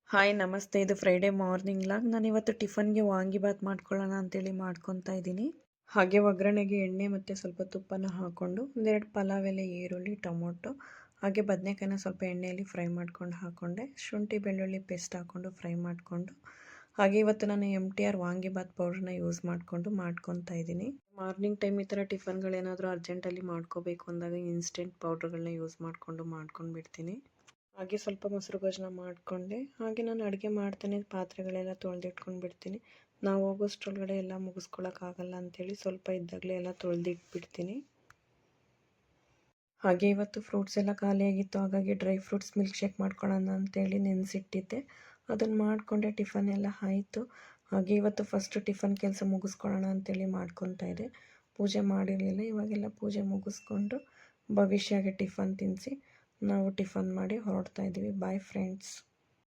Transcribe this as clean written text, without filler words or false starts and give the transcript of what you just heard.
Hi ನಮಸ್ತೆ. ಇದು Friday morning log. ನಾನಿವತ್ತು ಟಿಫನ್ಗೆ ವಾಂಗಿಬಾತ್ ಮಾಡ್ಕೊಳ್ಳೋಣ ಅಂತೇಳಿ ಮಾಡ್ಕೊತಾ ಇದ್ದೀನಿ. ಹಾಗೆ ಒಗ್ಗರಣೆಗೆ ಎಣ್ಣೆ ಮತ್ತು ಸ್ವಲ್ಪ ತುಪ್ಪನ ಹಾಕ್ಕೊಂಡು ಒಂದೆರಡು ಪಲಾವ್ ಎಲೆ, ಈರುಳ್ಳಿ, ಟೊಮೊಟೊ ಹಾಗೆ ಬದನೆಕಾಯಿನ ಸ್ವಲ್ಪ ಎಣ್ಣೆಯಲ್ಲಿ ಫ್ರೈ ಮಾಡ್ಕೊಂಡು ಹಾಕ್ಕೊಂಡೆ. ಶುಂಠಿ ಬೆಳ್ಳುಳ್ಳಿ ಪೇಸ್ಟ್ ಹಾಕ್ಕೊಂಡು ಫ್ರೈ ಮಾಡಿಕೊಂಡು ಹಾಗೆ ಇವತ್ತು ನಾನು MTR ವಾಂಗಿಬಾತ್ ಪೌಡ್ರನ್ನ ಯೂಸ್ ಮಾಡಿಕೊಂಡು ಮಾಡ್ಕೊತಾ ಇದ್ದೀನಿ. ಮಾರ್ನಿಂಗ್ ಟೈಮ್ ಈ ಥರ ಟಿಫನ್ಗಳೇನಾದರೂ ಅರ್ಜೆಂಟಲ್ಲಿ ಮಾಡ್ಕೋಬೇಕು ಅಂದಾಗ ಇನ್ಸ್ಟೆಂಟ್ ಪೌಡ್ರ್ಗಳನ್ನ ಯೂಸ್ ಮಾಡ್ಕೊಂಡು ಬಿಡ್ತೀನಿ. ಹಾಗೆ ಸ್ವಲ್ಪ ಮೊಸರು ಗೊಜ್ಜನ್ನ ಮಾಡಿಕೊಂಡೆ. ಹಾಗೆ ನಾನು ಅಡುಗೆ ಮಾಡ್ತಾನೆ ಪಾತ್ರೆಗಳೆಲ್ಲ ತೊಳೆದಿಟ್ಕೊಂಡು ಬಿಡ್ತೀನಿ. ನಾವು ಹೋಗೋಷ್ಟ್ರೊಳಗಡೆ ಎಲ್ಲ ಮುಗಿಸ್ಕೊಳಕ್ಕಾಗಲ್ಲ ಅಂಥೇಳಿ ಸ್ವಲ್ಪ ಇದ್ದಾಗಲೇ ಎಲ್ಲ ತೊಳೆದಿಟ್ಬಿಡ್ತೀನಿ. ಹಾಗೆ ಇವತ್ತು ಫ್ರೂಟ್ಸ್ ಎಲ್ಲ ಖಾಲಿಯಾಗಿತ್ತು, ಹಾಗಾಗಿ ಡ್ರೈ ಫ್ರೂಟ್ಸ್ ಮಿಲ್ಕ್ ಶೇಕ್ ಮಾಡ್ಕೊಳ್ಳೋಣ ಅಂತೇಳಿ ನೆನೆಸಿಟ್ಟಿದ್ದೆ. ಅದನ್ನು ಮಾಡಿಕೊಂಡೆ. ಟಿಫನ್ ಎಲ್ಲ ಆಯಿತು. ಹಾಗೆ ಇವತ್ತು ಫಸ್ಟು ಟಿಫನ್ ಕೆಲಸ ಮುಗಿಸ್ಕೊಳ್ಳೋಣ ಅಂತೇಳಿ ಮಾಡ್ಕೊತಾ ಇದ್ದೆ. ಪೂಜೆ ಮಾಡಿರಲಿಲ್ಲ. ಇವಾಗೆಲ್ಲ ಪೂಜೆ ಮುಗಿಸ್ಕೊಂಡು ಭವಿಷ್ಯಗೆ ಟಿಫನ್ ತಿನ್ನಿಸಿ ನಾವು ಟಿಫನ್ ಮಾಡಿ ಹೊರಡ್ತಾ ಇದ್ದೀವಿ. Bye friends.